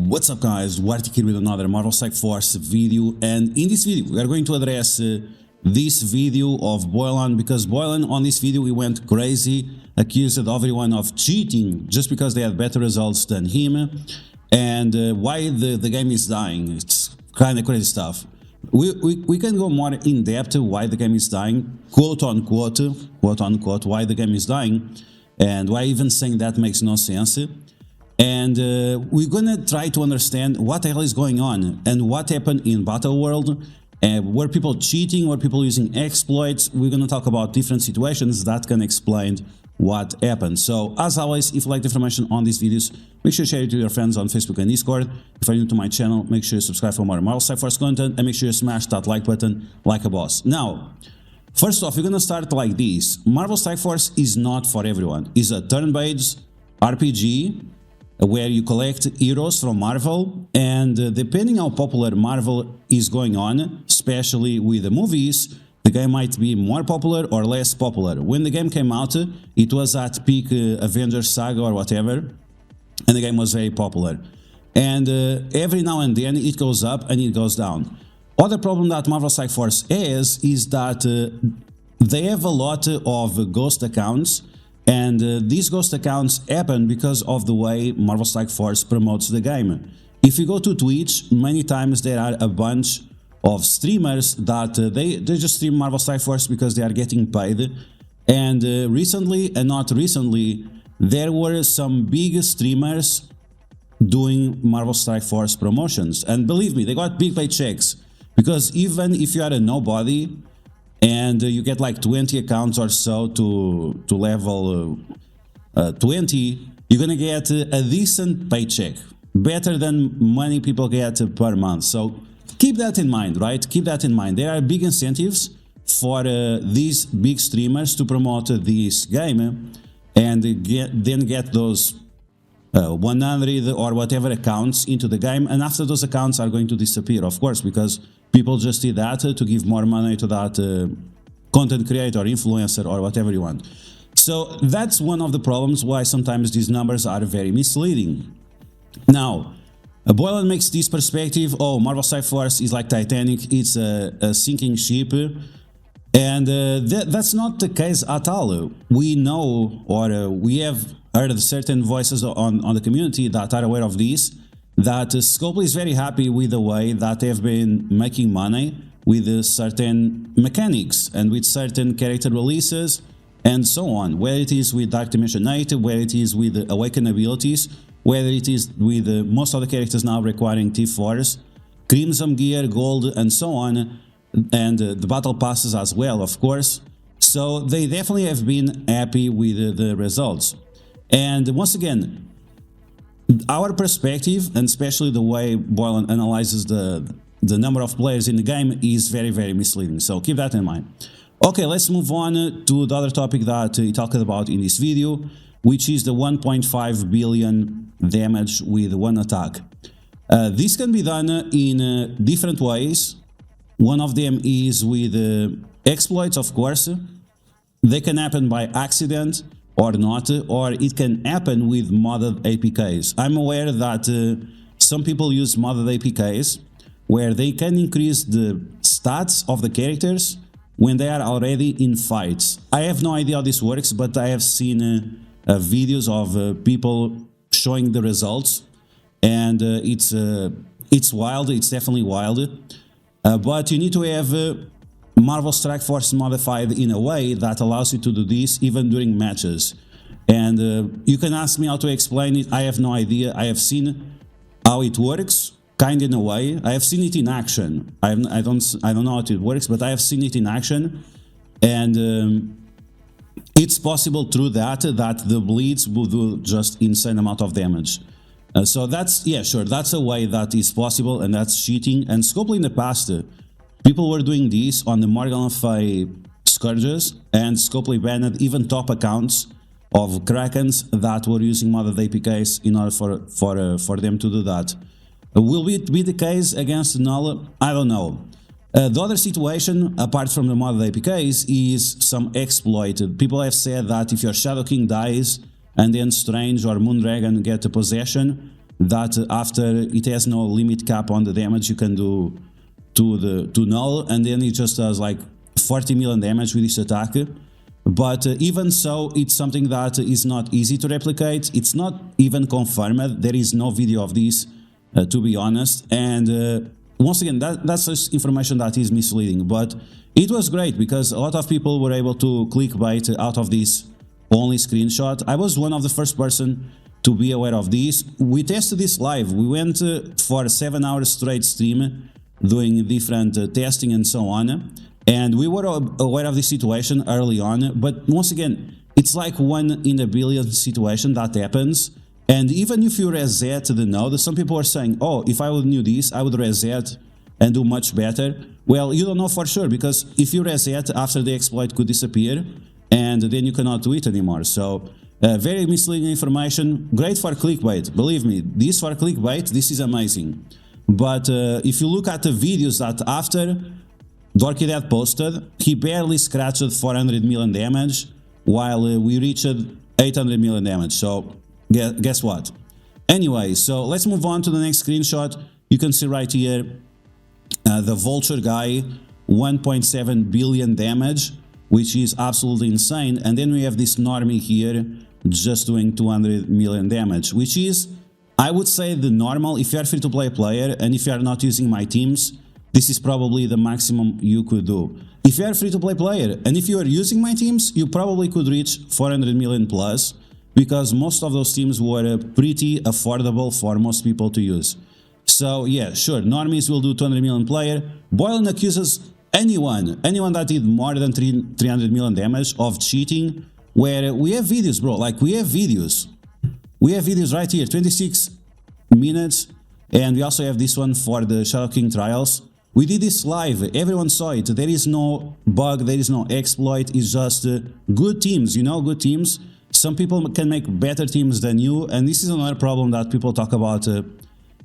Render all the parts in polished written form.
What's up guys, DuArktik here with another Marvel Strike Force video, and in this video we are going to address this video of Boylan, because Boylan on this video he went crazy, accused everyone of cheating just because they had better results than him, and why the game is dying. It's kind of crazy stuff. We can go more in depth why the game is dying, quote unquote, why the game is dying, and why even saying that makes no sense. And we're gonna try to understand what the hell is going on and what happened in Battle World. Were people cheating? Were people using exploits? We're gonna talk about different situations that can explain what happened. So as always, if you like the information on these videos, make sure you share it to your friends on Facebook and Discord. If you're new to my channel, make sure you subscribe for more Marvel Strike Force content, and make sure you smash that like button like a boss. Now, first off, we're gonna start like this. Marvel Strike Force is not for everyone. It's a turn-based RPG where you collect heroes from Marvel, and depending how popular Marvel is going on, especially with the movies, the game might be more popular or less popular. When the game came out, it was at peak Avengers Saga or whatever, and the game was very popular. And every now and then it goes up and it goes down. Other problem that Marvel Strike Force has is that they have a lot of ghost accounts, and these ghost accounts happen because of the way Marvel Strike Force promotes the game. If you go to Twitch, many times there are a bunch of streamers that they just stream Marvel Strike Force because they are getting paid. And recently, and not recently, there were some big streamers doing Marvel Strike Force promotions. And believe me, they got big paychecks, because even if you are a nobody, and you get like 20 accounts or so to level 20, you're gonna get a decent paycheck, better than many people get per month. So keep that in mind, right? Keep that in mind. There are big incentives for these big streamers to promote this game and get those 100 or whatever accounts into the game, and after those accounts are going to disappear, of course, because people just did that to give more money to that content creator, influencer, or whatever you want. So that's one of the problems why sometimes these numbers are very misleading. Now, Boylan makes this perspective, oh, Marvel Strike Force is like Titanic, it's a sinking ship, and that's not the case at all. We know, or we have heard certain voices on the community that are aware of this, that Scopely is very happy with the way that they've been making money with certain mechanics and with certain character releases and so on, whether it is with Dark Dimension 8, whether it is with Awaken abilities, whether it is with most of the characters now requiring T4s, Crimson Gear, Gold, and so on, and the Battle Passes as well, of course. So they definitely have been happy with the results. And once again, our perspective, and especially the way Boylan analyzes the number of players in the game, is very, very misleading. So keep that in mind. Okay, let's move on to the other topic that he talked about in this video, which is the 1.5 billion damage with one attack. This can be done in different ways. One of them is with exploits, of course. They can happen by accident or not, or it can happen with modded APKs. I'm aware that some people use modded APKs where they can increase the stats of the characters when they are already in fights. I have no idea how this works, but I have seen videos of people showing the results, and it's wild, it's definitely wild. But you need to have Marvel Strike Force modified in a way that allows you to do this even during matches. And you can ask me how to explain it. I have no idea. I have seen how it works, kind in a way. I have seen it in action. I don't know how it works, but I have seen it in action, and it's possible through that the bleeds will do just insane amount of damage. So that's, yeah, sure, that's a way that is possible, and that's cheating. And Scopely in the past, people were doing this on the Morgan Le Fay Scourges, and Scopely banned even top accounts of Krakens that were using modded APKs in order for them to do that. Will it be the case against Null? I don't know. The other situation, apart from the modded APKs, is some exploit. People have said that if your Shadow King dies and then Strange or Moondragon get a possession, that after it has no limit cap on the damage you can do to null, and then it just does like 40 million damage with this attack. But even so, it's something that is not easy to replicate. It's not even confirmed. There is no video of this, to be honest. And once again, that's just information that is misleading. But it was great because a lot of people were able to clickbait out of this only screenshot. I was one of the first person to be aware of this. We tested this live. We went for a 7-hour straight stream doing different testing and so on. And we were aware of this situation early on, but once again, it's like 1 in a billion situation that happens. And even if you reset the node, some people are saying, oh, if I would knew this, I would reset and do much better. Well, you don't know for sure, because if you reset after the exploit could disappear, and then you cannot do it anymore. So very misleading information, great for clickbait. Believe me, this for clickbait, this is amazing. But if you look at the videos that after duarktikhq posted, he barely scratched 400 million damage, while we reached 800 million damage. So guess what? Anyway, so let's move on to the next screenshot. You can see right here the vulture guy, 1.7 billion damage, which is absolutely insane. And then we have this normie here just doing 200 million damage, which is, I would say, the normal. If you are free to play player and if you are not using my teams, this is probably the maximum you could do. If you are free to play player and if you are using my teams, you probably could reach 400 million plus, because most of those teams were pretty affordable for most people to use. So yeah, sure, normies will do 200 million player. Boylan accuses anyone that did more than 300 million damage of cheating, where we have videos, bro. Like, we have videos. We have videos right here, 26 minutes, and we also have this one for the Shadow King trials. We did this live, everyone saw it. There is no bug, there is no exploit, it's just good teams, you know, good teams. Some people can make better teams than you, and this is another problem that people talk about.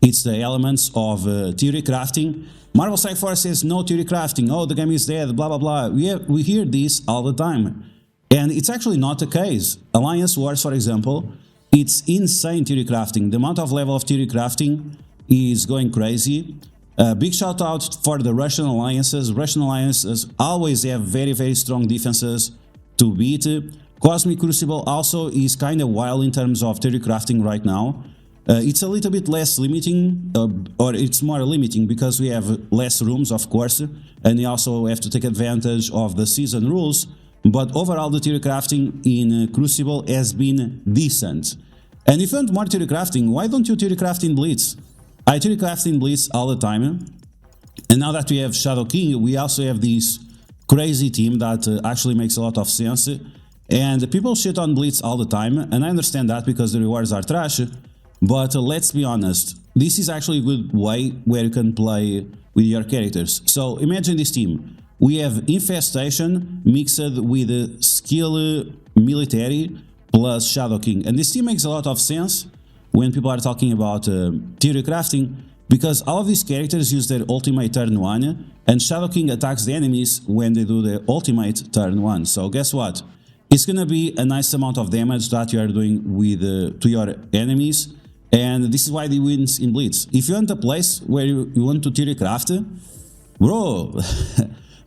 It's the elements of theory crafting. Marvel Strike Force says no theory crafting, oh, the game is dead, blah blah blah. We hear this all the time, and it's actually not the case. Alliance Wars, for example, it's insane theory crafting. The amount of level of theory crafting is going crazy. Big shout out for the Russian alliances. Russian alliances always have very strong defenses to beat. Cosmic Crucible also is kind of wild in terms of theory crafting right now. It's a little bit less limiting, or it's more limiting because we have less rooms, of course, and we also have to take advantage of the season rules. But overall, the theory crafting in Crucible has been decent. And if you want more theory crafting, why don't you theory craft in Blitz? I theory craft in Blitz all the time. And now that we have Shadow King, we also have this crazy team that actually makes a lot of sense. And people shit on Blitz all the time, and I understand that because the rewards are trash. But let's be honest, this is actually a good way where you can play with your characters. So imagine this team. We have Infestation mixed with Skill Military plus Shadow King. And this team makes a lot of sense when people are talking about theory crafting, because all of these characters use their ultimate turn 1, and Shadow King attacks the enemies when they do their ultimate turn 1. So guess what? It's gonna be a nice amount of damage that you are doing with to your enemies, and this is why they wins in Blitz. If you want a place where you want to theory craft, bro,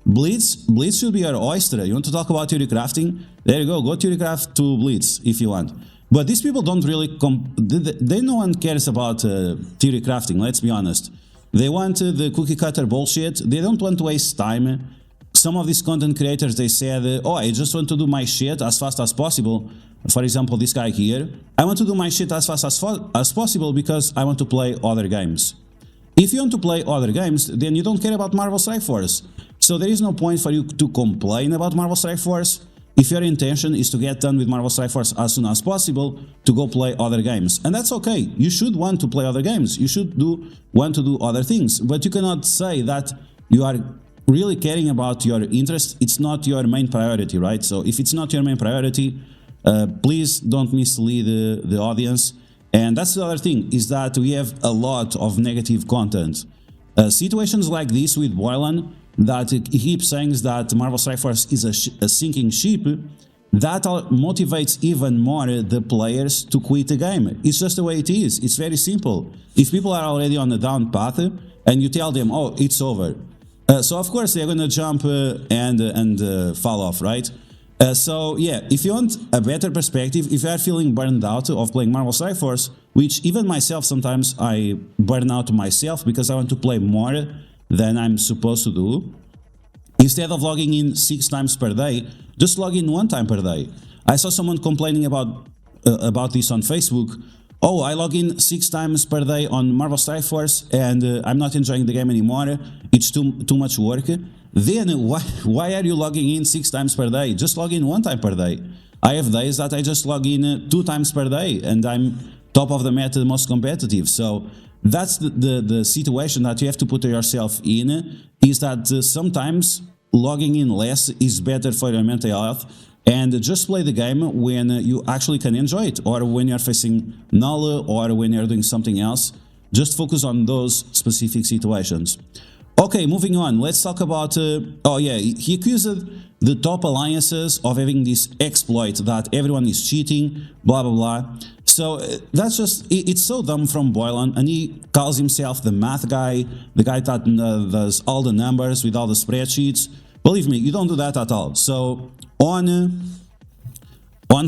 Blitz should be your oyster. You want to talk about theory crafting? There you go theory craft to Blitz if you want. But these people don't really no one cares about theory crafting, let's be honest. They want the cookie cutter bullshit. They don't want to waste time. Some of these content creators, they said, oh, I just want to do my shit as fast as possible. For example, this guy here. I want to do my shit as fast as possible because I want to play other games. If you want to play other games, then you don't care about Marvel Strike Force. So there is no point for you to complain about Marvel Strike Force if your intention is to get done with Marvel Strike Force as soon as possible to go play other games. And that's okay. You should want to play other games. You should want to do other things. But you cannot say that you are really caring about your interest. It's not your main priority, right? So if it's not your main priority, please don't mislead the audience. And that's the other thing, is that we have a lot of negative content. Situations like this with Boylan, that he keeps saying that Marvel Strike Force is a sinking ship, that motivates even more the players to quit the game. It's just the way it is. It's very simple. If people are already on the down path and you tell them, oh, it's over, so of course they're going to jump and fall off, right? So yeah, if you want a better perspective, if you are feeling burned out of playing Marvel Strike Force, which even myself sometimes I burn out myself because I want to play more than I'm supposed to do, instead of logging in 6 times per day, just log in 1 time per day. I saw someone complaining about this on Facebook. Oh, I log in 6 times per day on Marvel Strike Force and I'm not enjoying the game anymore. It's too much work. Then why are you logging in 6 times per day? Just log in 1 time per day. I have days that I just log in 2 times per day and I'm top of the meta, the most competitive. So that's the situation that you have to put yourself in, is that sometimes logging in less is better for your mental health, and just play the game when you actually can enjoy it, or when you're facing null, or when you're doing something else. Just focus on those specific situations. Okay, moving on, let's talk about, oh yeah, he accused the top alliances of having this exploit that everyone is cheating, blah blah blah. So that's just, it's so dumb from Boylan, and he calls himself the math guy, the guy that does all the numbers with all the spreadsheets. Believe me, you don't do that at all. So on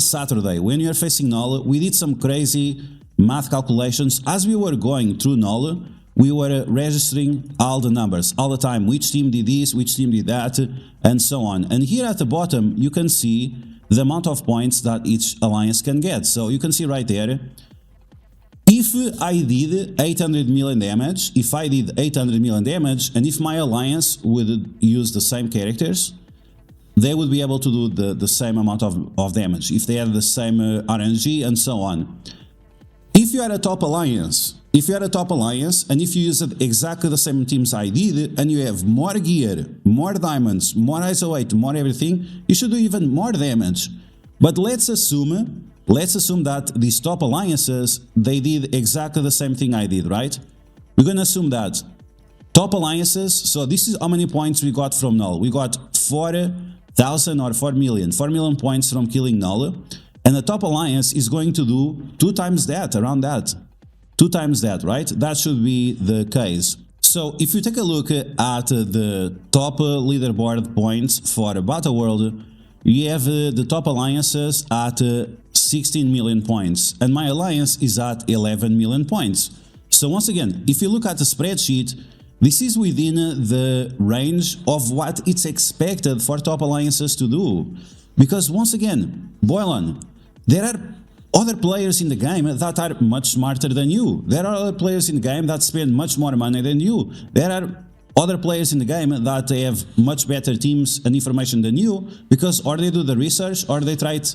Saturday, when you're facing null, we did some crazy math calculations. As we were going through null, we were registering all the numbers all the time. Which team did this, which team did that, and so on. And here at the bottom, you can see the amount of points that each alliance can get. So you can see right there, if I did 800 million damage, if I did 800 million damage, and if my alliance would use the same characters, they would be able to do the same amount of damage, if they have the same RNG and so on. If you are a top alliance, and if you use exactly the same teams I did, and you have more gear, more diamonds, more ISO 8, more everything, you should do even more damage. But let's assume that these top alliances, they did exactly the same thing I did, right? We're gonna assume that top alliances, so this is how many points we got from null. We got 4,000 or 4 million points from killing null, and the top alliance is going to do 2 times that, around that. 2 times that, right? That should be the case. So if you take a look at the top leaderboard points for Battle World, you have the top alliances at 16 million points, and my alliance is at 11 million points. So once again, if you look at the spreadsheet, this is within the range of what it's expected for top alliances to do. Because once again, Boylan, there are other players in the game that are much smarter than you. There are other players in the game that spend much more money than you. There are other players in the game that have much better teams and information than you, because or they do the research or they try it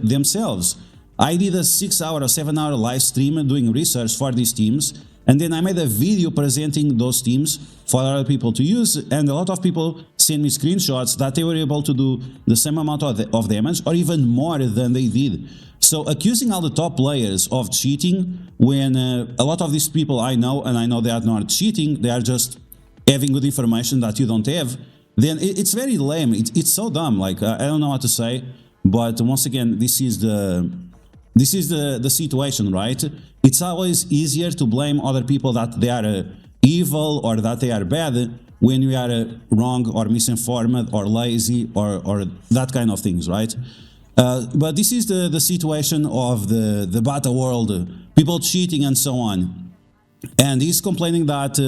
themselves. I did a 6-hour or 7-hour live stream doing research for these teams, and then I made a video presenting those teams for other people to use, and a lot of people sent me screenshots that they were able to do the same amount of damage or even more than they did. So accusing all the top players of cheating, when a lot of these people I know, and I know they are not cheating, they are just having good information that you don't have, then it's very lame. It's so dumb. Like, I don't know what to say, but once again, this is the situation, right? It's always easier to blame other people that they are evil or that they are bad when you are wrong or misinformed or lazy or that kind of things, right? But this is the situation of the battle world, people cheating and so on. And he's complaining that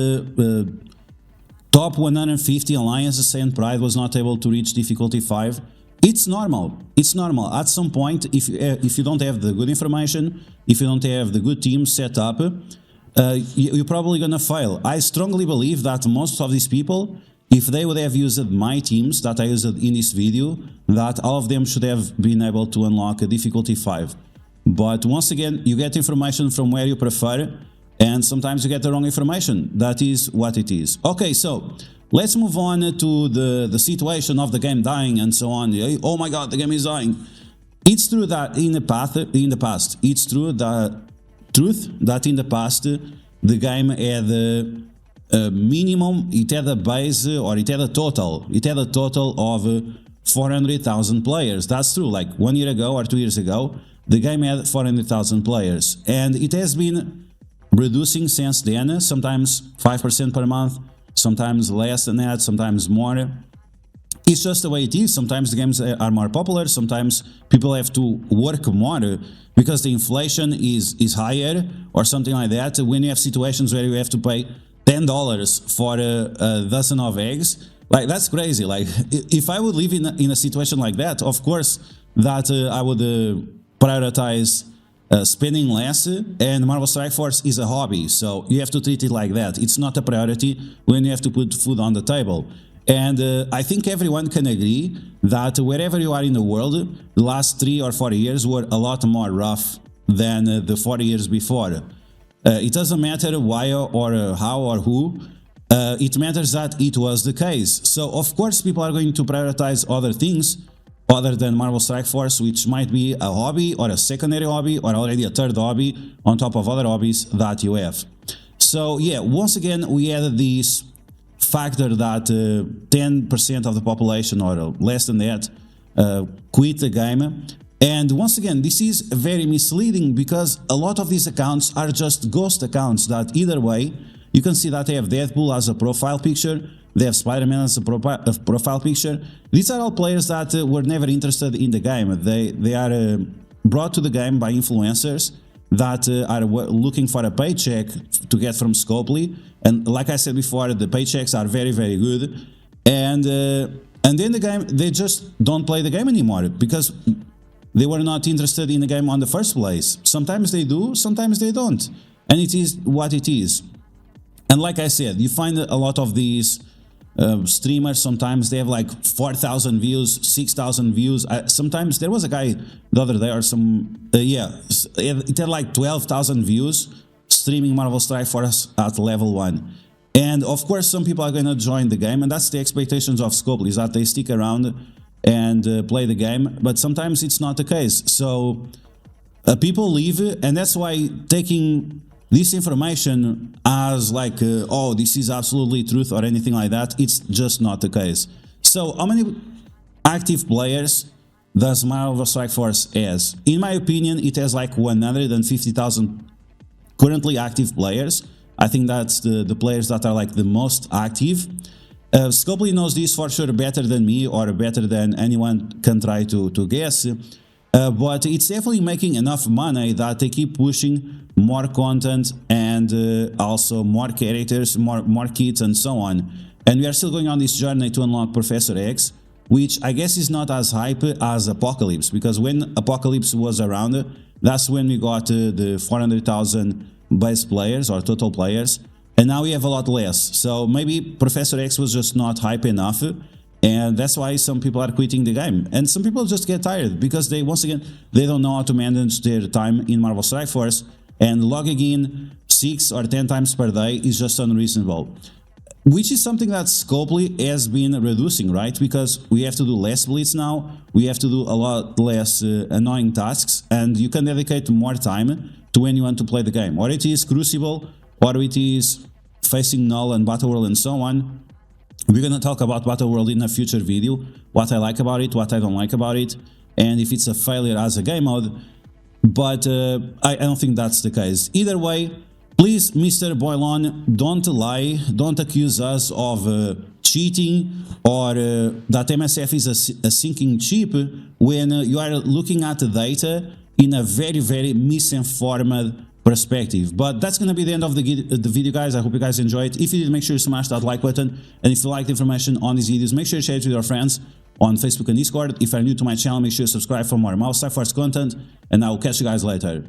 top 150 alliances and Pride was not able to reach difficulty 5. It's normal. It's normal. At some point, if you don't have the good information, if you don't have the good team set up, you're probably gonna fail. I strongly believe that most of these people, if they would have used my teams that I used in this video, that all of them should have been able to unlock a difficulty 5. But once again, you get information from where you prefer, and sometimes you get the wrong information. That is what it is. Okay, so let's move on to the situation of the game dying and so on. Oh my god, the game is dying. It's true that in the past, it's true that in the past the game had a minimum, it had a base, or it had a total of 400,000 players. That's true. Like 1 year ago or 2 years ago, the game had 400,000 players, and it has been reducing since then, sometimes 5% per month, sometimes less than that, sometimes more. It's just the way it is. Sometimes the games are more popular, sometimes people have to work more because the inflation is higher or something like that. When you have situations where you have to pay $10 for a dozen of eggs, like that's crazy. Like if I would live in a situation like that, of course that I would prioritize spending less, and Marvel Strike Force is a hobby, so you have to treat it like that. It's not a priority when you have to put food on the table. And I think everyone can agree that wherever you are in the world, the last 3 or 4 years were a lot more rough than the 40 years before. It doesn't matter why or how or who, it matters that it was the case. So of course people are going to prioritize other things other than Marvel Strike Force, which might be a hobby or a secondary hobby or already a third hobby on top of other hobbies that you have. So yeah, once again we added this factor that 10% of the population or less than that quit the game. And once again, this is very misleading because a lot of these accounts are just ghost accounts that either way, you can see that they have Deadpool as a profile picture, they have Spider-Man as a profile picture. These are all players that were never interested in the game. They are brought to the game by influencers that are looking for a paycheck to get from Scopely. And like I said before, the paychecks are very, very good. And then the game, they just don't play the game anymore because they were not interested in the game on the first place. Sometimes they do, sometimes they don't. And it is what it is. And like I said, you find a lot of these streamers, sometimes they have like 4,000 views, 6,000 views. Sometimes there was a guy the other day or it had like 12,000 views streaming Marvel Strike Force at level 1. And of course some people are going to join the game, and that's the expectations of Scopely, is that they stick around and play the game, but sometimes it's not the case. So people leave, and that's why taking this information as like, oh, this is absolutely truth or anything like that, it's just not the case. So how many active players does Marvel Strike Force has? In my opinion, it has like 150,000 currently active players. I think that's the players that are like the most active. Scopely knows this for sure better than me or better than anyone can try to guess. But it's definitely making enough money that they keep pushing more content and also more characters, more kits and so on. And we are still going on this journey to unlock Professor X, which I guess is not as hype as Apocalypse, because when Apocalypse was around, that's when we got the 400,000 base players or total players, and now we have a lot less. So maybe Professor X was just not hype enough, and that's why some people are quitting the game. And some people just get tired because they, once again, they don't know how to manage their time in Marvel Strike Force, and logging in 6 or 10 times per day is just unreasonable. Which is something that Scopely has been reducing, right? Because we have to do less blitz now, we have to do a lot less annoying tasks, and you can dedicate more time to when you want to play the game. Or it is Crucible, or it is facing Null and Battle World and so on. We're gonna talk about Battle World in a future video, what I like about it, what I don't like about it, and if it's a failure as a game mode. But I don't think that's the case. Either way, please, Mr. Boilon, don't lie, don't accuse us of cheating or that MSF is a sinking ship when you are looking at the data in a very, very misinformed perspective. But that's going to be the end of the video, guys. I hope you guys enjoyed it. If you did, make sure you smash that like button. And if you liked the information on these videos, make sure you share it with your friends on Facebook and Discord. If you're new to my channel, make sure you subscribe for more Marvel Strike Force content. And I will catch you guys later.